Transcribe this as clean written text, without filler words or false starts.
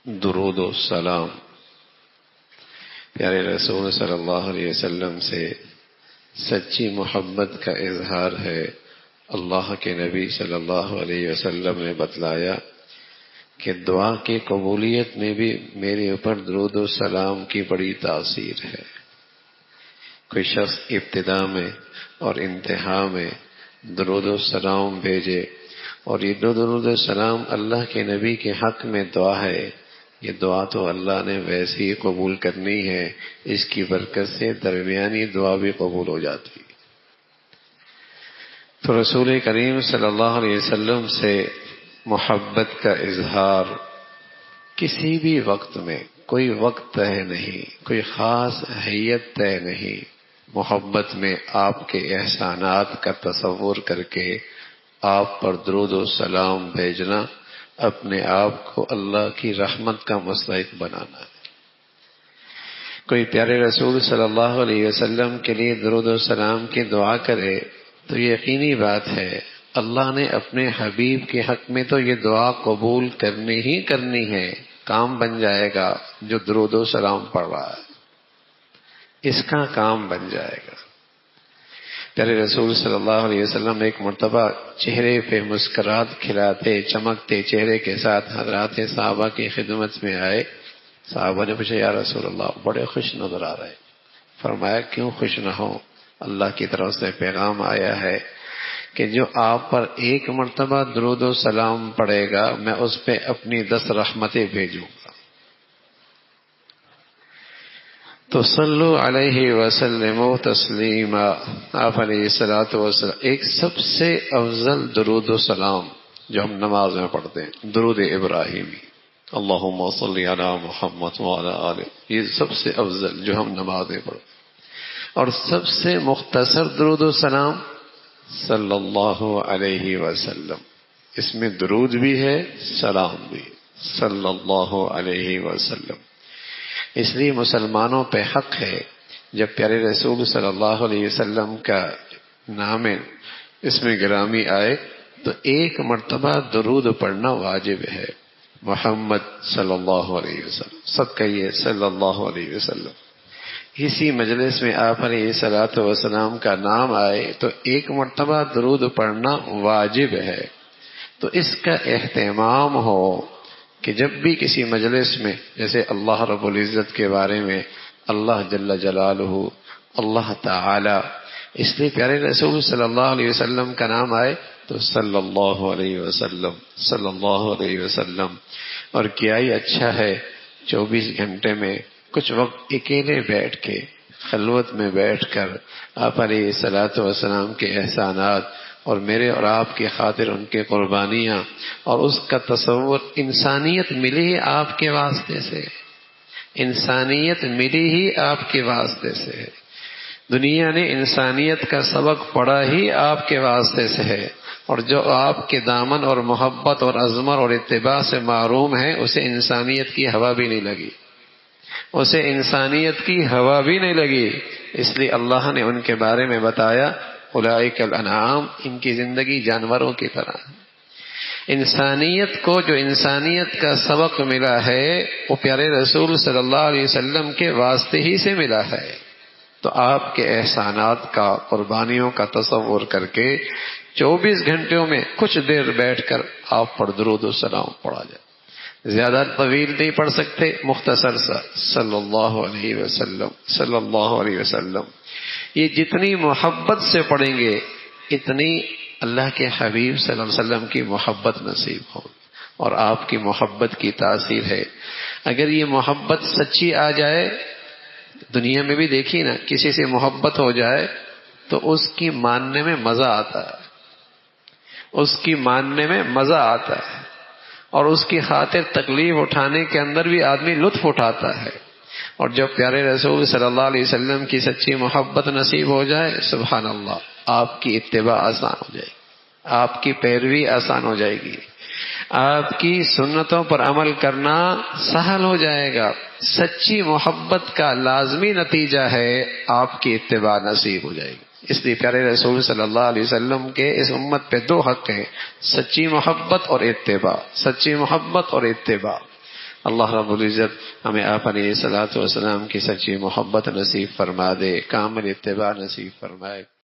درود و سلام پیارے رسول صلی اللہ علیہ وسلم سے سچی محبت کا اظہار ہے۔ اللہ کے نبی صلی اللہ علیہ وسلم نے بتلایا کہ دعا کی قبولیت میں بھی میرے اوپر درود و سلام کی بڑی تاثیر ہے۔ کوئی شخص ابتدا میں اور انتہا میں درود و سلام بھیجے، اور یہ درود و سلام اللہ کے نبی کے حق میں دعا ہے، یہ دعا تو اللہ نے ویسے ہی قبول کرنی ہے، اس کی برکت سے درمیانی دعا بھی قبول ہو جاتی ہے۔ تو رسول کریم صلی اللہ علیہ وسلم سے محبت کا اظہار کسی بھی وقت میں، کوئی وقت طے نہیں، کوئی خاص حیت طے نہیں، محبت میں آپ کے احسانات کا تصور کر کے آپ پر درود و سلام بھیجنا اپنے آپ کو اللہ کی رحمت کا مستحق بنانا ہے۔ کوئی پیارے رسول صلی اللہ علیہ وسلم کے لیے درود و سلام کی دعا کرے تو یقینی بات ہے اللہ نے اپنے حبیب کے حق میں تو یہ دعا قبول کرنی ہی کرنی ہے، کام بن جائے گا۔ جو درود و سلام پڑھ رہا ہے اس کا کام بن جائے گا۔ پیارے رسول صلی اللہ علیہ وسلم ایک مرتبہ چہرے پہ مسکراہٹ کھلاتے چمکتے چہرے کے ساتھ حضرات صحابہ کی خدمت میں آئے۔ صحابہ نے پوچھا یا رسول اللہ بڑے خوش نظر آ رہے۔ فرمایا کیوں خوش نہ ہو، اللہ کی طرف سے پیغام آیا ہے کہ جو آپ پر ایک مرتبہ درود و سلام پڑے گا میں اس پہ اپنی 10 رحمتیں بھیجوں گا۔ تو صلو علیہ وسلم تسلیما، آپ علیہ الصلوۃ والسلام ایک سب سے افضل درود و سلام جو ہم نماز میں پڑھتے ہیں، درود ابراہیمی، اللہم صلی علی محمد وعلی آلہ، یہ سب سے افضل جو ہم نماز میں پڑھتے ہیں۔ اور سب سے مختصر درود و سلام صلی اللہ علیہ وسلم، اس میں درود بھی ہے سلام بھی، صلی اللہ علیہ وسلم۔ اس لیے مسلمانوں پہ حق ہے جب پیارے رسول صلی اللہ علیہ وسلم کا نام اس میں گرامی آئے تو ایک مرتبہ درود پڑھنا واجب ہے، محمد صلی اللہ علیہ وسلم، سب کہیے صلی اللہ علیہ وسلم۔ اسی مجلس میں آپ علیہ الصلوۃ والسلام کا نام آئے تو ایک مرتبہ درود پڑھنا واجب ہے۔ تو اس کا اہتمام ہو کہ جب بھی کسی مجلس میں، جیسے اللہ رب العزت کے بارے میں اللہ جل جلالہ، اللہ تعالی، اس لیے پیارے رسول صلی اللہ علیہ وسلم کا نام آئے تو صلی اللہ علیہ وسلم، صلی اللہ علیہ وسلم۔ اور کیا ہی اچھا ہے 24 گھنٹے میں کچھ وقت اکیلے بیٹھ کے، خلوت میں بیٹھ کر آپ علیہ الصلوۃ والسلام کے احسانات اور میرے اور آپ کی خاطر ان کے قربانیاں اور اس کا تصور، انسانیت ملی ہی آپ کے واسطے سے، انسانیت ملی ہی آپ کے واسطے سے، دنیا نے انسانیت کا سبق پڑھا ہی آپ کے واسطے سے ہے، اور جو آپ کے دامن اور محبت اور عظمت اور اتباع سے محروم ہے اسے انسانیت کی ہوا بھی نہیں لگی، اسے انسانیت کی ہوا بھی نہیں لگی۔ اس لیے اللہ نے ان کے بارے میں بتایا اولئک الانعام، ان کی زندگی جانوروں کی طرح۔ انسانیت کو جو انسانیت کا سبق ملا ہے وہ پیارے رسول صلی اللہ علیہ وسلم کے واسطے ہی سے ملا ہے۔ تو آپ کے احسانات کا، قربانیوں کا تصور کر کے 24 گھنٹوں میں کچھ دیر بیٹھ کر آپ پر درود و سلام پڑھا جائے۔ زیادہ طویل نہیں پڑھ سکتے، مختصر سا صلی اللہ علیہ وسلم، صلی اللہ علیہ وسلم۔ یہ جتنی محبت سے پڑھیں گے اتنی اللہ کے حبیب صلی اللہ علیہ وسلم کی محبت نصیب ہو، اور آپ کی محبت کی تاثیر ہے۔ اگر یہ محبت سچی آ جائے، دنیا میں بھی دیکھیے نا، کسی سے محبت ہو جائے تو اس کی ماننے میں مزہ آتا ہے، اس کی ماننے میں مزہ آتا ہے، اور اس کی خاطر تکلیف اٹھانے کے اندر بھی آدمی لطف اٹھاتا ہے۔ اور جب پیارے رسول صلی اللہ علیہ وسلم کی سچی محبت نصیب ہو جائے، سبحان اللہ، آپ کی اتباع آسان ہو جائے گی، آپ کی پیروی آسان ہو جائے گی، آپ کی سنتوں پر عمل کرنا سہل ہو جائے گا۔ سچی محبت کا لازمی نتیجہ ہے آپ کی اتباع نصیب ہو جائے گی۔ اس لیے پیارے رسول صلی اللہ علیہ وسلم کے اس امت پہ 2 حق ہیں، سچی محبت اور اتباع، سچی محبت اور اتباع۔ اللہ رب العزت ہمیں آپ علیہ الصلوۃ والسلام کی سچی محبت نصیب فرما دے، کامل اتباع نصیب فرمائے۔